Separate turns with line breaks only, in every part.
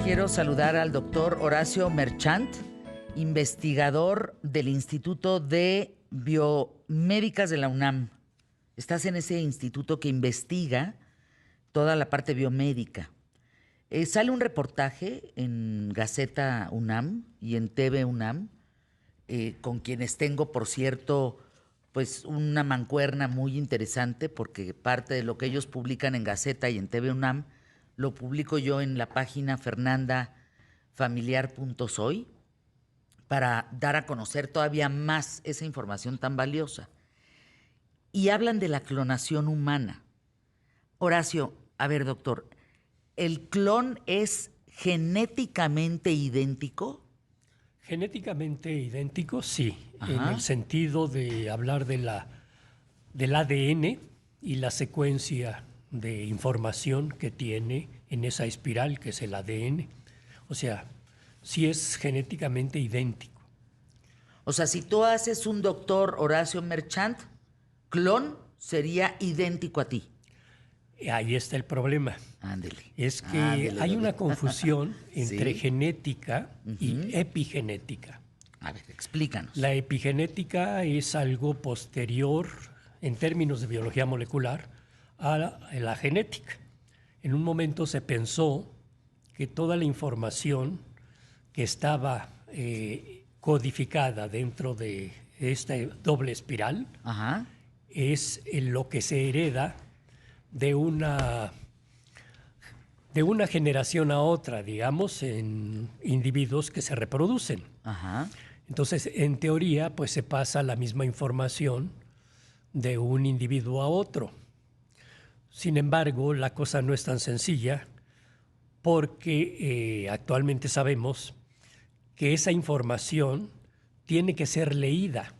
Quiero saludar al doctor Horacio Merchant, investigador del Instituto de Biomédicas de la UNAM. Estás en ese instituto que investiga toda la parte biomédica. Sale un reportaje en Gaceta UNAM y en TV UNAM, con quienes tengo, por cierto, pues una mancuerna muy interesante, porque parte de lo que ellos publican en Gaceta y en TV UNAM lo publico yo en la página fernandafamiliar.soy para dar a conocer todavía más esa información tan valiosa. Y hablan de la clonación humana. Horacio, a ver, doctor, ¿el clon es genéticamente idéntico?
Genéticamente idéntico, sí,
Ajá.
en el sentido de hablar del ADN y la secuencia de información que tiene en esa espiral que es el ADN. O sea, sí es genéticamente idéntico.
O sea, si tú haces un doctor Horacio Merchant, clon sería idéntico a ti.
Ahí está el problema.
Ándele.
Es que
Ándele,
hay
doble.
una confusión entre
Sí.
genética y epigenética.
A ver, explícanos.
La epigenética es algo posterior, en términos de biología molecular, a la genética. En un momento se pensó que toda la información que estaba codificada dentro de esta doble espiral
Ajá.
es lo que se hereda de una generación a otra, digamos, en individuos que se reproducen.
Ajá.
Entonces, en teoría, pues se pasa la misma información de un individuo a otro. Sin embargo, la cosa no es tan sencilla porque actualmente sabemos que esa información tiene que ser leída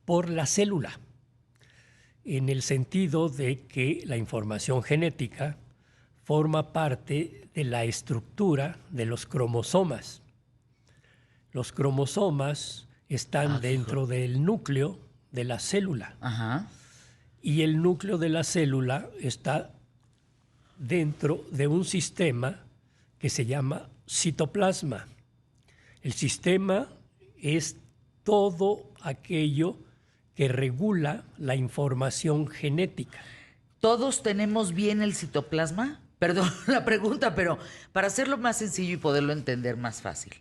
por la célula, en el sentido de que la información genética forma parte de la estructura de los cromosomas. Los cromosomas están dentro del núcleo de la célula.
Ajá.
Y el núcleo de la célula está dentro de un sistema que se llama citoplasma. El sistema es todo aquello que regula la información genética.
¿Todos tenemos bien el citoplasma? Perdón la pregunta, pero para hacerlo más sencillo y poderlo entender más fácil.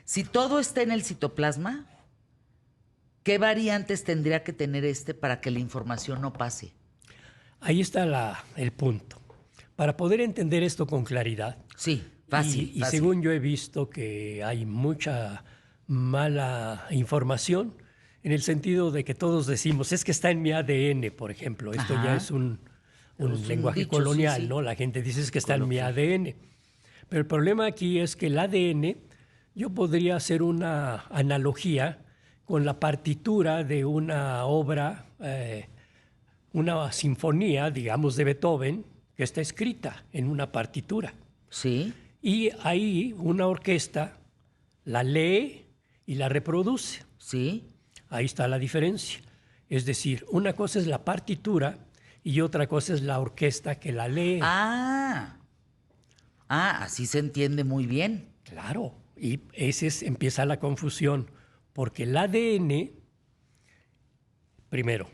Si todo está en el citoplasma, ¿qué variantes tendría que tener para que la información no pase?
Ahí está el punto. Para poder entender esto con claridad.
Sí, fácil.
Y según yo he visto que hay mucha mala información, en el sentido de que todos decimos, es que está en mi ADN, por ejemplo. Esto
Ajá.
ya es un lenguaje
dicho,
colonial,
sí.
¿no? La gente dice es que está en mi
Coloquial.
ADN. Pero el problema aquí es que el ADN, yo podría hacer una analogía con la partitura de una obra, una sinfonía, digamos, de Beethoven, que está escrita en una partitura.
Sí.
Y ahí una orquesta la lee y la reproduce.
Sí.
Ahí está la diferencia. Es decir, una cosa es la partitura y otra cosa es la orquesta que la lee.
Así se entiende muy bien.
Claro, y empieza la confusión, porque el ADN, primero,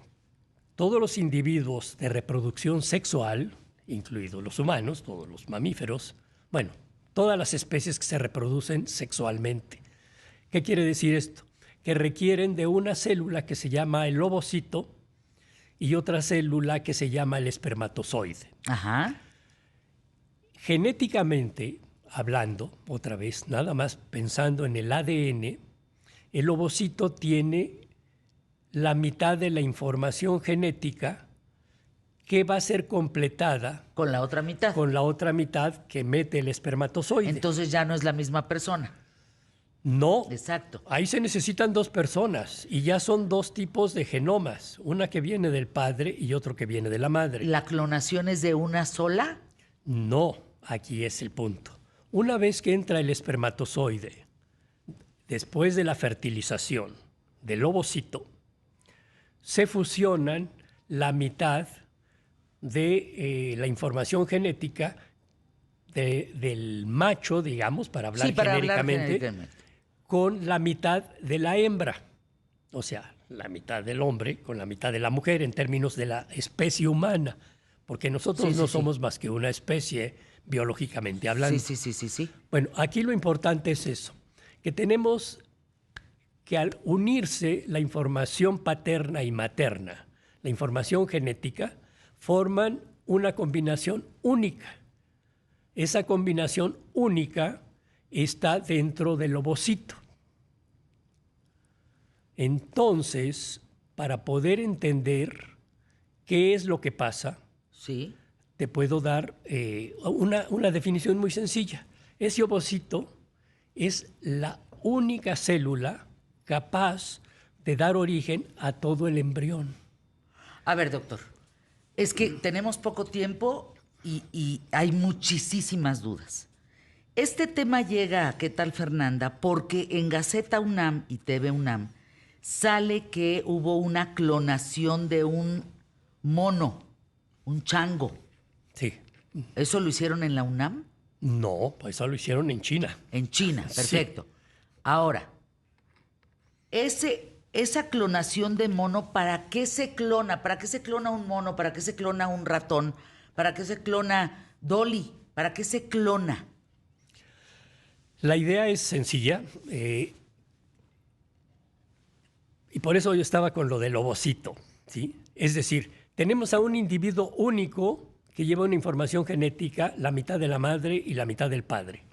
todos los individuos de reproducción sexual, incluidos los humanos, todos los mamíferos, bueno, todas las especies que se reproducen sexualmente. ¿Qué quiere decir esto? Que requieren de una célula que se llama el ovocito y otra célula que se llama el espermatozoide.
Ajá.
Genéticamente hablando, otra vez, nada más pensando en el ADN, el ovocito tiene la mitad de la información genética que va a ser completada
Con la otra mitad.
con la otra mitad que mete el espermatozoide.
Entonces ya no es la misma persona.
No,
Exacto.
ahí se necesitan dos personas y ya son dos tipos de genomas, una que viene del padre y otro que viene de la madre.
¿La clonación es de una sola?
No, aquí es el punto. Una vez que entra el espermatozoide, después de la fertilización del ovocito, se fusionan la mitad de la información genética del macho, digamos, para hablar
Sí, para hablar
genéricamente,
genéricamente.
con la mitad de la hembra. O sea, la mitad del hombre con la mitad de la mujer en términos de la especie humana. Porque nosotros
Sí, sí,
no
sí.
somos más que una especie biológicamente hablando.
Sí.
Bueno, aquí lo importante es eso, que tenemos que al unirse la información paterna y materna, la información genética, forman una combinación única. Esa combinación única está dentro del ovocito. Entonces, para poder entender qué es lo que pasa,
Sí.
te puedo dar una definición muy sencilla. Ese ovocito es la única célula capaz de dar origen a todo el embrión.
A ver, doctor, es que tenemos poco tiempo y hay muchísimas dudas. Este tema llega a ¿Qué tal, Fernanda? Porque en Gaceta UNAM y TV UNAM sale que hubo una clonación de un mono, un chango.
Sí.
¿Eso lo hicieron en la UNAM?
No, pues eso lo hicieron en China.
En China,
Sí.
perfecto. Ahora, esa clonación de mono, ¿para qué se clona? ¿Para qué se clona un mono? ¿Para qué se clona un ratón? ¿Para qué se clona Dolly? ¿Para qué se clona?
La idea es sencilla y por eso yo estaba con lo del ovocito, ¿sí? Es decir, tenemos a un individuo único que lleva una información genética, la mitad de la madre y la mitad del padre.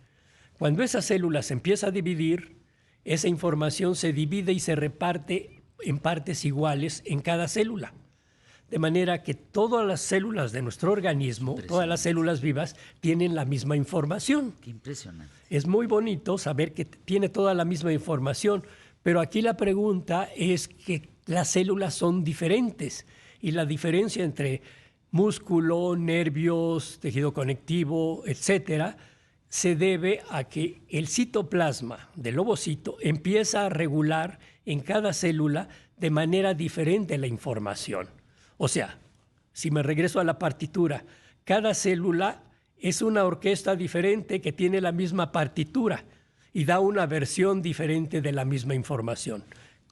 Cuando esa célula se empieza a dividir, esa información se divide y se reparte en partes iguales en cada célula. De manera que todas las células de nuestro organismo, todas las células vivas, tienen la misma información.
Qué impresionante.
Es muy bonito saber que tiene toda la misma información, pero aquí la pregunta es que las células son diferentes y la diferencia entre músculo, nervios, tejido conectivo, etcétera, se debe a que el citoplasma del ovocito empieza a regular en cada célula de manera diferente la información. O sea, si me regreso a la partitura, cada célula es una orquesta diferente que tiene la misma partitura y da una versión diferente de la misma información.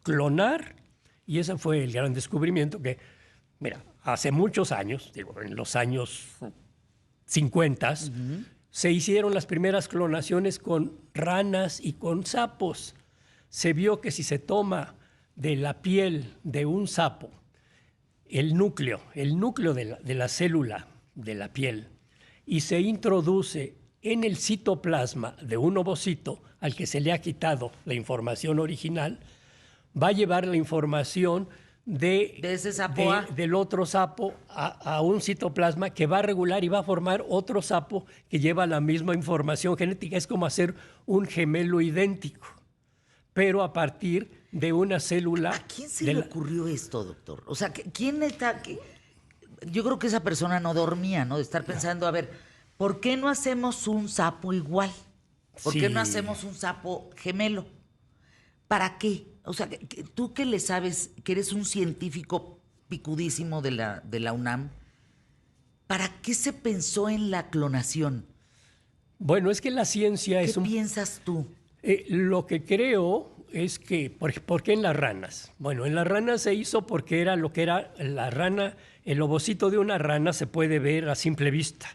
Clonar, y ese fue el gran descubrimiento que, mira, hace muchos años, digo, en los años 50, se hicieron las primeras clonaciones con ranas y con sapos. Se vio que si se toma de la piel de un sapo el núcleo de la célula de la piel y se introduce en el citoplasma de un ovocito al que se le ha quitado la información original, va a llevar la información
De ese sapo A.
del otro sapo a un citoplasma que va a regular y va a formar otro sapo que lleva la misma información genética. Es como hacer un gemelo idéntico, pero a partir de una célula.
¿A quién se le ocurrió esto, doctor? O sea, ¿quién está...? Yo creo que esa persona no dormía, ¿no? De estar pensando, a ver, ¿por qué no hacemos un sapo igual? ¿Por qué no hacemos un sapo gemelo? ¿Para qué? O sea, tú que le sabes, que eres un científico picudísimo de la UNAM, ¿para qué se pensó en la clonación?
Bueno, es que la ciencia
¿Qué piensas tú?
Lo que creo es que, ¿por qué en las ranas? Bueno, en las ranas se hizo porque era lo que era la rana, el ovocito de una rana se puede ver a simple vista,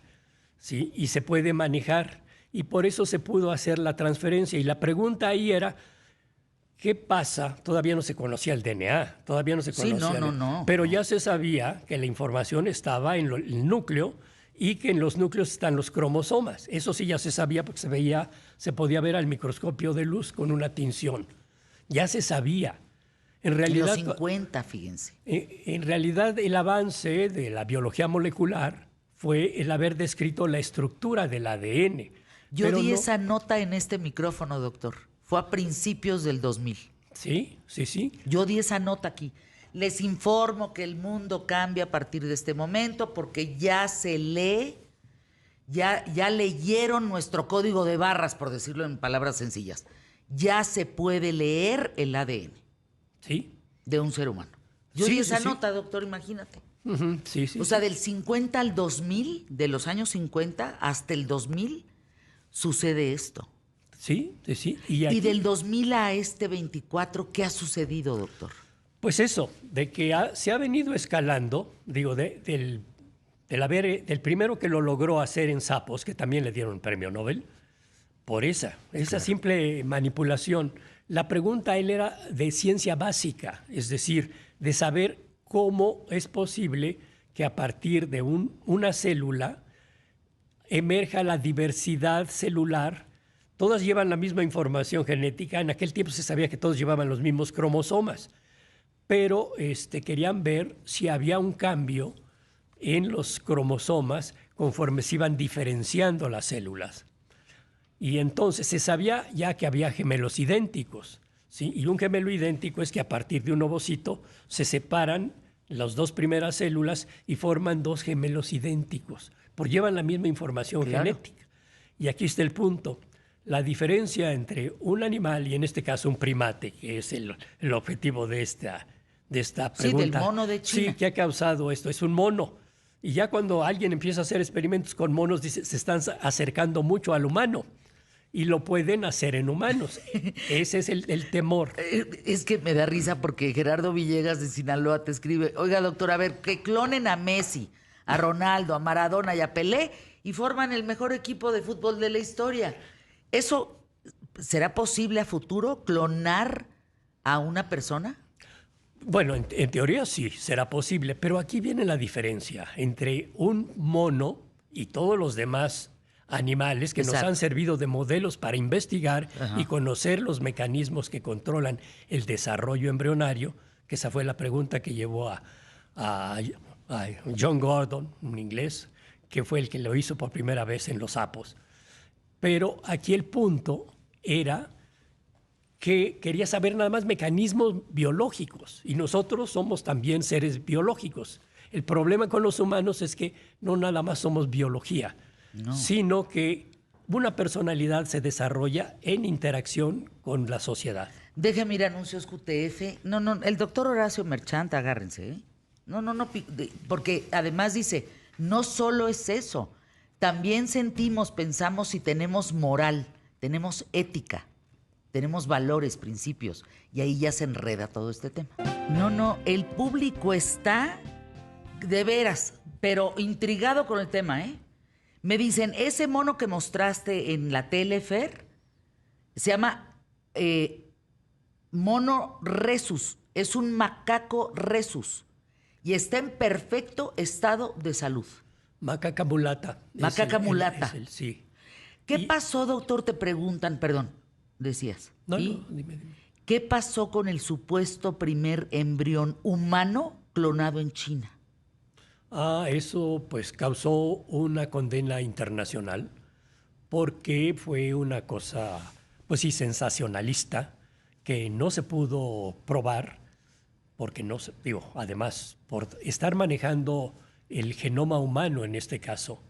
¿sí? Y se puede manejar, y por eso se pudo hacer la transferencia. Y la pregunta ahí era, ¿qué pasa? Todavía no se conocía el DNA, todavía no se conocía.
Sí, no.
Pero ya se sabía que la información estaba en el núcleo y que en los núcleos están los cromosomas. Eso sí ya se sabía porque se podía ver al microscopio de luz con una tinción. Ya se sabía. En realidad,
en los 50, fíjense.
En realidad, el avance de la biología molecular fue el haber descrito la estructura del ADN.
Yo di esa nota en este micrófono, doctor. Fue a principios del 2000.
Sí.
Yo di esa nota aquí. Les informo que el mundo cambia a partir de este momento porque ya se lee, ya leyeron nuestro código de barras, por decirlo en palabras sencillas. Ya se puede leer el ADN
Sí.
de un ser humano. Yo di esa nota, doctor, imagínate.
Ujú, sí, sí.
O sea, del 50 al 2000, de los años 50 hasta el 2000, sucede esto.
Sí, sí, sí. Y
Y
aquí,
del 2000 a este 24, ¿qué ha sucedido, doctor?
pues eso, de que se ha venido escalando, digo, del primero que lo logró hacer en sapos, que también le dieron el premio Nobel, por esa simple manipulación. La pregunta él era de ciencia básica, es decir, de saber cómo es posible que a partir de una célula emerja la diversidad celular. Todas llevan la misma información genética. En aquel tiempo se sabía que todos llevaban los mismos cromosomas, pero querían ver si había un cambio en los cromosomas conforme se iban diferenciando las células. Y entonces se sabía ya que había gemelos idénticos, ¿sí? Y un gemelo idéntico es que a partir de un ovocito se separan las dos primeras células y forman dos gemelos idénticos, porque llevan la misma información genética. Y aquí está el punto. La diferencia entre un animal y en este caso un primate, que es el objetivo de esta pregunta.
Sí, del mono de China.
Sí, ¿qué ha causado esto? Es un mono. Y ya cuando alguien empieza a hacer experimentos con monos, dice, se están acercando mucho al humano. Y lo pueden hacer en humanos. Ese es el temor.
Es que me da risa porque Gerardo Villegas de Sinaloa te escribe, oiga, doctor, a ver, que clonen a Messi, a Ronaldo, a Maradona y a Pelé y forman el mejor equipo de fútbol de la historia. ¿Eso será posible a futuro, clonar a una persona?
Bueno, en teoría sí, será posible, pero aquí viene la diferencia entre un mono y todos los demás animales que
Exacto.
nos han servido de modelos para investigar y conocer los mecanismos que controlan el desarrollo embrionario, que esa fue la pregunta que llevó a John Gordon, un inglés, que fue el que lo hizo por primera vez en los sapos. Pero aquí el punto era que quería saber nada más mecanismos biológicos y nosotros somos también seres biológicos. El problema con los humanos es que no nada más somos biología, sino que una personalidad se desarrolla en interacción con la sociedad.
Déjeme ir a anuncios QTF. No, el doctor Horacio Merchant, agárrense, ¿eh? No, porque además dice, no solo es eso, también sentimos, pensamos y tenemos moral, tenemos ética, tenemos valores, principios, y ahí ya se enreda todo este tema. No, el público está de veras, pero intrigado con el tema, ¿eh? Me dicen, ese mono que mostraste en la tele, Fer, se llama mono rhesus, es un macaco rhesus y está en perfecto estado de salud.
Macaca mulata.
Macaca mulata.
Sí.
¿Qué pasó, doctor? Te preguntan, perdón, decías.
No, dime.
¿Qué pasó con el supuesto primer embrión humano clonado en China?
Eso pues causó una condena internacional porque fue una cosa, pues sí, sensacionalista que no se pudo probar porque no se, digo, además, por estar manejando el genoma humano en este caso,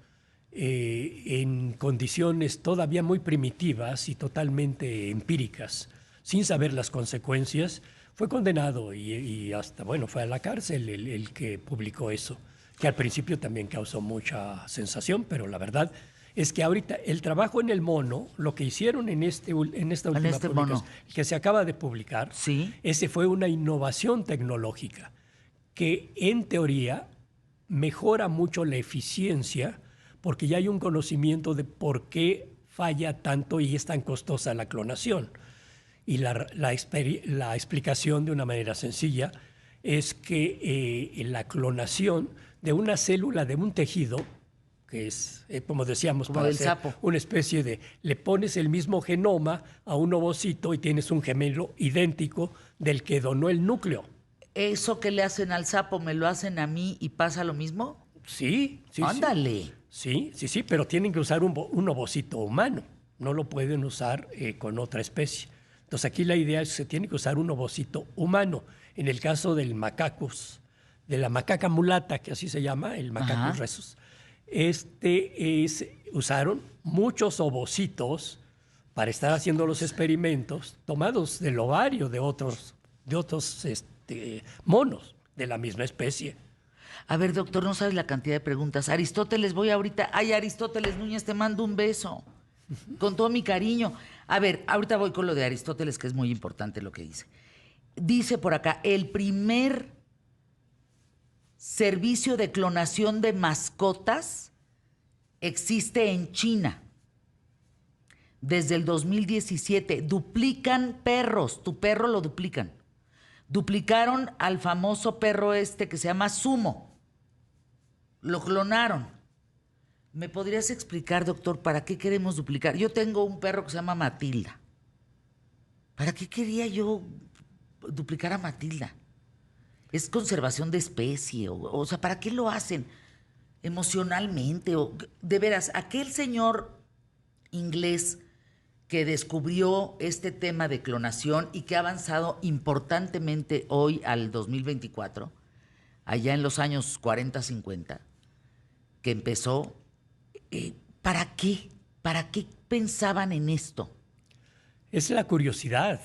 en condiciones todavía muy primitivas y totalmente empíricas, sin saber las consecuencias, fue condenado y hasta, bueno, fue a la cárcel el que publicó eso, que al principio también causó mucha sensación, pero la verdad es que ahorita el trabajo en el mono, lo que hicieron en esta última publicación, que se acaba de publicar,
¿sí?
Ese fue una innovación tecnológica que en teoría mejora mucho la eficiencia porque ya hay un conocimiento de por qué falla tanto y es tan costosa la clonación. Y la explicación de una manera sencilla es que la clonación de una célula de un tejido, que es, como decíamos,
como
para
del
hacer
sapo,
una especie de, le pones el mismo genoma a un ovocito y tienes un gemelo idéntico del que donó el núcleo.
¿Eso que le hacen al sapo me lo hacen a mí y pasa lo mismo?
Sí.
Ándale.
Sí, pero tienen que usar un ovocito humano, no lo pueden usar con otra especie. Entonces aquí la idea es que se tiene que usar un ovocito humano. En el caso del macacus, de la macaca mulata, que así se llama, el Macacus rhesus, usaron muchos ovocitos para estar haciendo los experimentos tomados del ovario de otros monos de la misma especie.
A ver, doctor, no sabes la cantidad de preguntas. Aristóteles, voy ahorita. Ay, Aristóteles Núñez, te mando un beso. Con todo mi cariño. A ver, ahorita voy con lo de Aristóteles, que es muy importante lo que dice. Dice por acá, el primer servicio de clonación de mascotas existe en China. Desde el 2017. Duplican perros. Tu perro lo duplican. Duplicaron al famoso perro este que se llama Sumo. Lo clonaron. ¿Me podrías explicar, doctor, para qué queremos duplicar? Yo tengo un perro que se llama Matilda. ¿Para qué quería yo duplicar a Matilda? ¿Es conservación de especie? O sea, ¿para qué lo hacen? ¿Emocionalmente? De veras, aquel señor inglés que descubrió este tema de clonación y que ha avanzado importantemente hoy al 2024, allá en los años 40, 50, que empezó, ¿para qué? ¿Para qué pensaban en esto?
Es la curiosidad.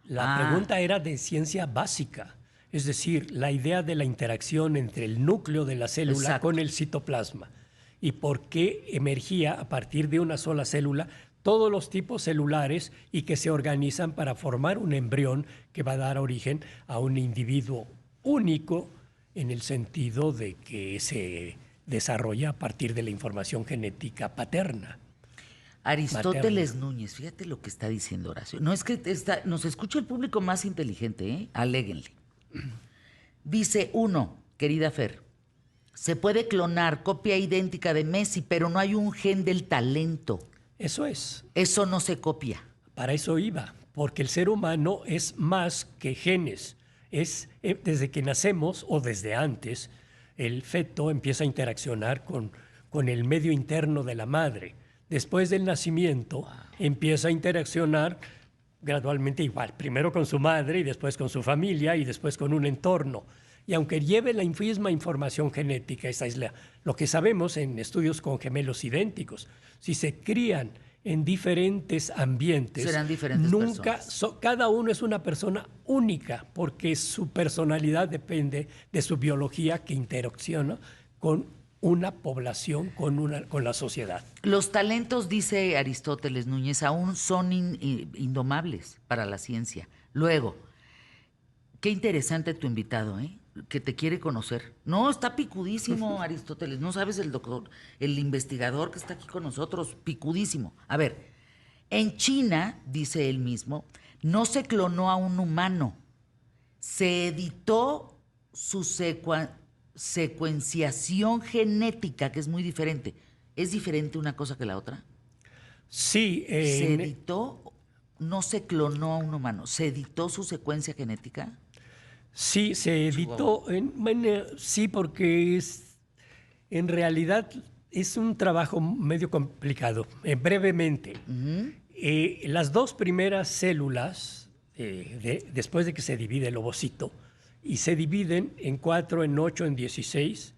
La pregunta era de ciencia básica, es decir, la idea de la interacción entre el núcleo de la célula
Exacto.
con el citoplasma y por qué emergía a partir de una sola célula todos los tipos celulares y que se organizan para formar un embrión que va a dar origen a un individuo único en el sentido de que se desarrolla a partir de la información genética paterna.
Aristóteles Núñez, fíjate lo que está diciendo Horacio. No es que nos escucha el público más inteligente, ¿eh? Aléguenle. Dice uno, querida Fer, se puede clonar copia idéntica de Messi, pero no hay un gen del talento.
Eso es.
Eso no se copia.
Para eso iba, porque el ser humano es más que genes. Es desde que nacemos o desde antes, el feto empieza a interaccionar con el medio interno de la madre. Después del nacimiento, empieza a interaccionar gradualmente igual, primero con su madre y después con su familia y después con un entorno. Y aunque lleve la misma información genética, esa es lo que sabemos en estudios con gemelos idénticos, si se crían en diferentes ambientes,
serán diferentes personas.
Cada uno es una persona única, porque su personalidad depende de su biología que interacciona con una población, con la sociedad.
Los talentos, dice Aristóteles Núñez, aún son indomables para la ciencia. Luego, qué interesante tu invitado, ¿eh? Que te quiere conocer. No, está picudísimo Aristóteles. No sabes el doctor, el investigador que está aquí con nosotros, picudísimo. A ver, en China, dice él mismo, no se clonó a un humano. Se editó su secuenciación genética, que es muy diferente. ¿Es diferente una cosa que la otra?
Sí.
¿Se editó? No se clonó a un humano. ¿Se editó su secuencia genética?
Sí, se editó. Sí, porque en realidad es un trabajo medio complicado. Brevemente, las dos primeras células, después de que se divide el ovocito, y se dividen en 4, en 8, en 16,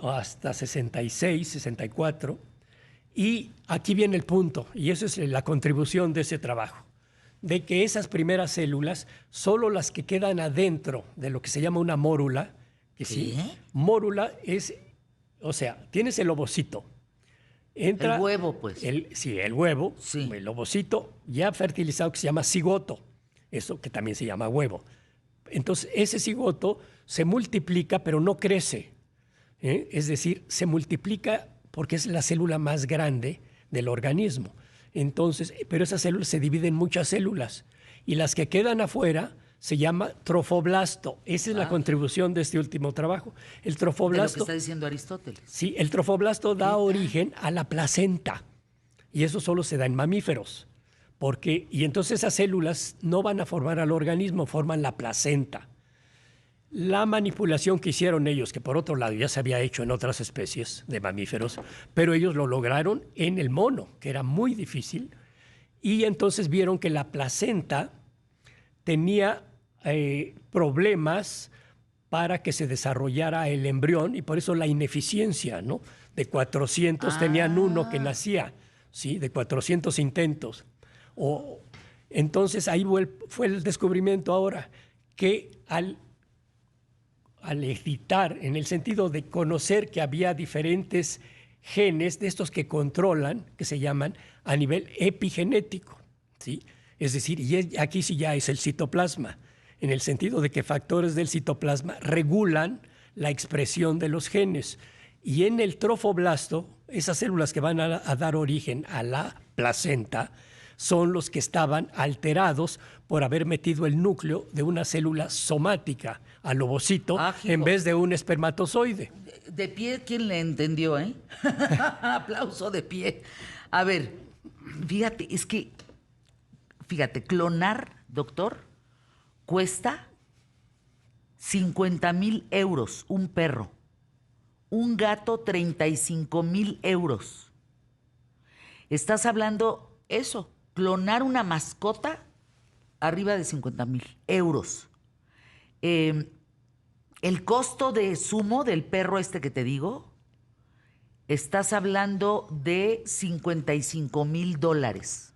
hasta 66, 64. Y aquí viene el punto, y eso es la contribución de ese trabajo, de que esas primeras células, solo las que quedan adentro de lo que se llama una mórula, que sí, mórula es, o sea, tienes el ovocito. Entra
el huevo, pues.
El huevo,
sí.
El ovocito ya fertilizado que se llama cigoto, eso que también se llama huevo. Entonces, ese cigoto se multiplica, pero no crece. Es decir, se multiplica porque es la célula más grande del organismo. Entonces, pero esas células se dividen en muchas células. Y las que quedan afuera se llama trofoblasto. Esa es la contribución de este último trabajo. El trofoblasto.
De lo que está diciendo Aristóteles.
Sí, el trofoblasto da origen a la placenta. Y eso solo se da en mamíferos. Y entonces esas células no van a formar al organismo, forman la placenta. La manipulación que hicieron ellos, que por otro lado ya se había hecho en otras especies de mamíferos, pero ellos lo lograron en el mono, que era muy difícil, y entonces vieron que la placenta tenía problemas para que se desarrollara el embrión, y por eso la ineficiencia, ¿no? De 400 tenían uno que nacía, ¿sí? De 400 intentos. Entonces ahí fue el descubrimiento ahora, que al al editar, en el sentido de conocer que había diferentes genes de estos que controlan, que se llaman a nivel epigenético, ¿sí? Es decir, aquí sí ya es el citoplasma, en el sentido de que factores del citoplasma regulan la expresión de los genes. Y en el trofoblasto, esas células que van a dar origen a la placenta, son los que estaban alterados por haber metido el núcleo de una célula somática al ovocito en vez de un espermatozoide.
De pie, ¿quién le entendió, eh? Aplauso de pie. A ver, fíjate, clonar, doctor, cuesta 50,000 euros un perro. Un gato, 35,000 euros. Estás hablando eso, clonar una mascota arriba de 50,000 euros. El costo de sumo del perro este que te digo, estás hablando de $55,000.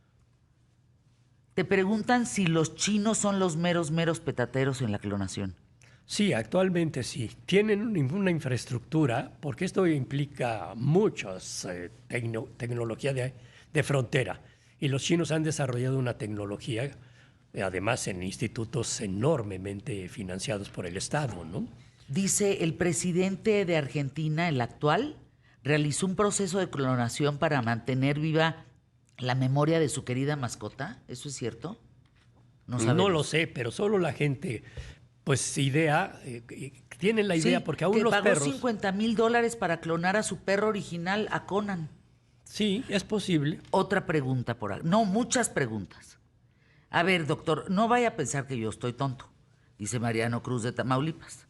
Te preguntan si los chinos son los meros petateros en la clonación.
Sí, actualmente sí. Tienen una infraestructura, porque esto implica muchas tecnología de frontera. Y los chinos han desarrollado una tecnología, además en institutos enormemente financiados por el Estado, ¿no?
Dice, el presidente de Argentina, el actual, realizó un proceso de clonación para mantener viva la memoria de su querida mascota. ¿Eso es cierto?
No lo sé, pero solo la gente, pues tienen la idea,
sí,
porque aún
que
los
pagó
perros...
$50,000 para clonar a su perro original, a Conan.
Sí, es posible.
Otra pregunta por ahí. No, muchas preguntas. A ver, doctor, no vaya a pensar que yo estoy tonto, dice Mariano Cruz de Tamaulipas.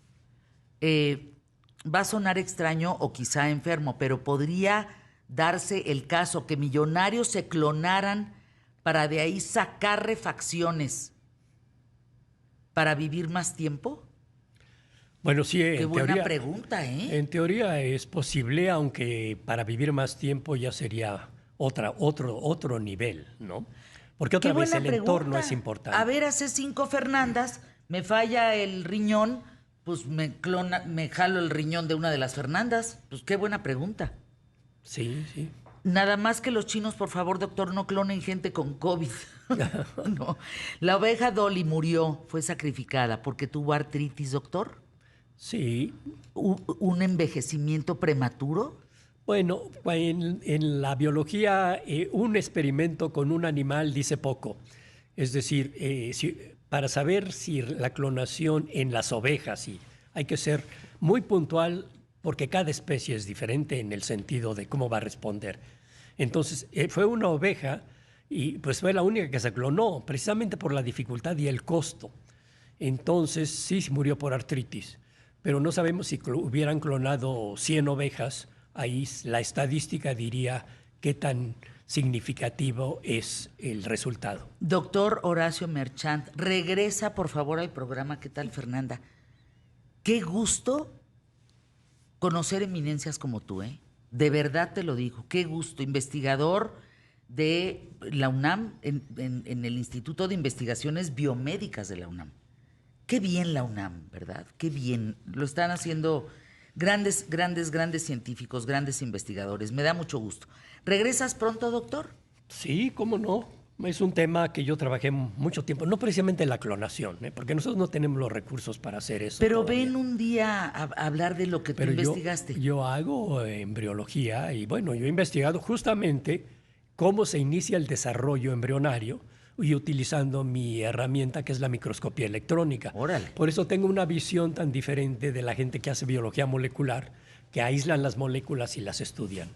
Va a sonar extraño o quizá enfermo, pero podría darse el caso que millonarios se clonaran para de ahí sacar refacciones para vivir más tiempo.
Bueno, sí,
Qué buena pregunta, ¿eh?
En teoría es posible, aunque para vivir más tiempo ya sería otro nivel, ¿no? Porque otra vez el entorno es importante.
A ver, hace 5 Fernandas, me falla el riñón, pues me jalo el riñón de una de las Fernandas. Pues qué buena pregunta.
Sí, sí.
Nada más que los chinos, por favor, doctor, no clonen gente con COVID. No. La oveja Dolly murió, fue sacrificada porque tuvo artritis, doctor.
Sí.
¿Un envejecimiento prematuro?
Bueno, en la biología, un experimento con un animal dice poco. Es decir, para saber si la clonación en las ovejas, hay que ser muy puntual porque cada especie es diferente en el sentido de cómo va a responder. Entonces, fue una oveja y pues fue la única que se clonó, precisamente por la dificultad y el costo. Entonces, sí murió por artritis, pero no sabemos si hubieran clonado 100 ovejas, ahí la estadística diría qué tan significativo es el resultado.
Doctor Horacio Merchant, regresa por favor al programa. ¿Qué tal, Fernanda? Qué gusto conocer eminencias como tú, ¿eh? De verdad te lo digo, qué gusto. Investigador de la UNAM, en el Instituto de Investigaciones Biomédicas de la UNAM. Qué bien la UNAM, ¿verdad? Qué bien. Lo están haciendo grandes científicos, grandes investigadores. Me da mucho gusto. ¿Regresas pronto, doctor?
Sí, cómo no. Es un tema que yo trabajé mucho tiempo, no precisamente la clonación, porque nosotros no tenemos los recursos para hacer eso.
Pero
todavía.
ven un día a hablar de lo que tú investigaste.
Yo hago embriología y bueno, yo he investigado justamente cómo se inicia el desarrollo embrionario y utilizando mi herramienta que es la microscopía electrónica.
Órale.
Por eso tengo una visión tan diferente de la gente que hace biología molecular, que aíslan las moléculas y las estudian.